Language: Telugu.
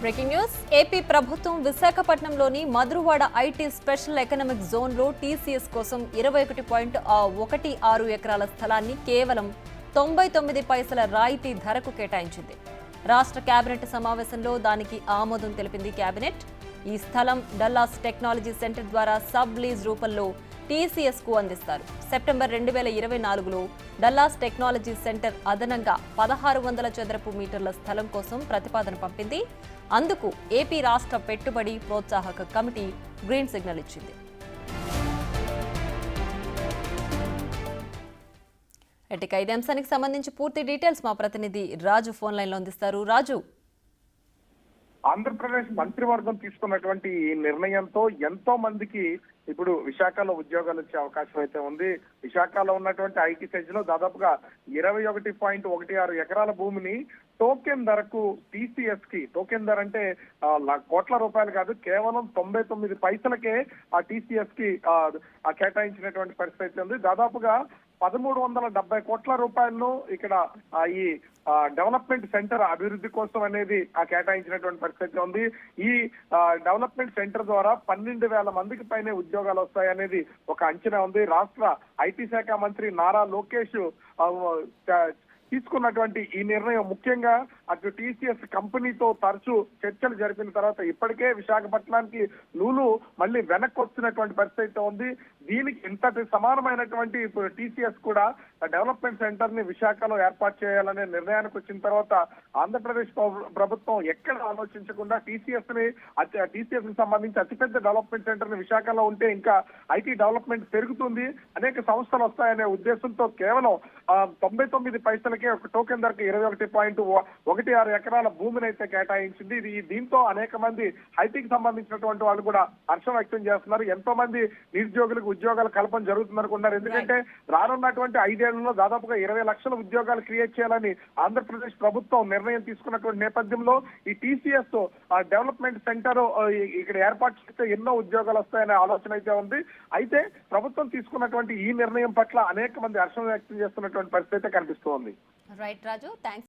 బ్రేకింగ్ న్యూస్ ఏపీ ప్రభుత్వం విశాఖపట్నంలోని మధురవాడ ఐటీ స్పెషల్ ఎకనామిక్ జోన్లో టీసీఎస్ కోసం 21.16 ఎకరాల స్థలాన్ని కేవలం 99 పైసల రాయితీ ధరకు కేటాయించింది. రాష్ట్ర కేబినెట్ సమావేశంలో దానికి ఆమోదం తెలిపింది కేబినెట్. ఈ స్థలం డల్లాస్ టెక్నాలజీ సెంటర్ ద్వారా సబ్ లీజ్ రూపంలో టీసీఎస్ కు అందిస్తారు. సెప్టెంబర్ 2024లో డల్లాస్ టెక్నాలజీ సెంటర్ అదనంగా 1600 చదరపు మీటర్ల స్థలం కోసం ప్రతిపాదన పంపింది. అందుకు ఏపీ రాష్ట్ర పెట్టుబడి ప్రోత్సాహక కమిటీ గ్రీన్ సిగ్నల్ ఇచ్చింది. ఇక ఇదే అంశానికి సంబంధించి పూర్తి డీటెయిల్స్ మా ప్రతినిధి రాజు ఫోన్ లైన్ లో అందిస్తారు. రాజు, ఆంధ్రప్రదేశ్ మంత్రివర్గం తీసుకున్నటువంటి ఈ నిర్ణయంతో ఎంతో మందికి ఇప్పుడు విశాఖలో ఉద్యోగాలు వచ్చే అవకాశం అయితే ఉంది. విశాఖలో ఉన్నటువంటి ఐటీ సెజ్ లో దాదాపుగా 21.16 ఎకరాల భూమిని టోకెన్ ధరకు టీసీఎస్ కి, టోకెన్ ధర అంటే కోట్ల రూపాయలు కాదు, కేవలం 99 పైసలకే ఆ టీసీఎస్ కి కేటాయించినటువంటి పరిస్థితి అయితే ఉంది. దాదాపుగా 1370 కోట్ల రూపాయలను ఇక్కడ ఈ డెవలప్మెంట్ సెంటర్ అభివృద్ధి కోసం అనేది కేటాయించినటువంటి పరిస్థితి ఉంది. ఈ డెవలప్మెంట్ సెంటర్ ద్వారా 12,000 మందికి పైనే ఉద్యోగాలు వస్తాయనేది ఒక అంచనా ఉంది. రాష్ట్ర ఐటీ శాఖ మంత్రి నారా లోకేష్ తీసుకున్నటువంటి ఈ నిర్ణయం ముఖ్యంగా అటు టీసీఎస్ కంపెనీతో తరచూ చర్చలు జరిపిన తర్వాత ఇప్పటికే విశాఖపట్నానికి లూలు మళ్ళీ వెనక్కి వస్తున్నటువంటి పరిస్థితి ఉంది. దీనికి ఇంతటి సమానమైనటువంటి ఇప్పుడు టీసీఎస్ కూడా డెవలప్మెంట్ సెంటర్ ని విశాఖలో ఏర్పాటు చేయాలనే నిర్ణయానికి వచ్చిన తర్వాత ఆంధ్రప్రదేశ్ ప్రభుత్వం ఎక్కడ ఆలోచించకుండా టీసీఎస్ కి సంబంధించి అతిపెద్ద డెవలప్మెంట్ సెంటర్ ని విశాఖలో ఉంటే ఇంకా ఐటీ డెవలప్మెంట్ పెరుగుతుంది, అనేక సంస్థలు వస్తాయనే ఉద్దేశంతో కేవలం 99 పైసలకే ఒక టోకెన్ ధరకు 21.16 ఎకరాల భూమిని అయితే కేటాయించింది. దీంతో అనేక మంది ఐటీకి సంబంధించినటువంటి వాళ్ళు కూడా హర్షం వ్యక్తం చేస్తున్నారు. ఎంతో మంది నిరుద్యోగులకు ఉద్యోగాల కల్పన జరుగుతుందనుకున్నారు. ఎందుకంటే రానున్నటువంటి 5 ఏళ్లలో దాదాపుగా 20 లక్షల ఉద్యోగాలు క్రియేట్ చేయాలని ఆంధ్రప్రదేశ్ ప్రభుత్వం నిర్ణయం తీసుకున్నటువంటి నేపథ్యంలో ఈ టీసీఎస్ డెవలప్మెంట్ సెంటర్ ఇక్కడ ఏర్పాటు చేస్తే ఎన్నో ఉద్యోగాలు వస్తాయనే ఆలోచన అయితే ఉంది. అయితే ప్రభుత్వం తీసుకున్నటువంటి ఈ నిర్ణయం పట్ల అనేక మంది హర్షం వ్యక్తం చేస్తున్నటువంటి పరిస్థితి కనిపిస్తోంది. రైట్ రాజు, థాంక్స్.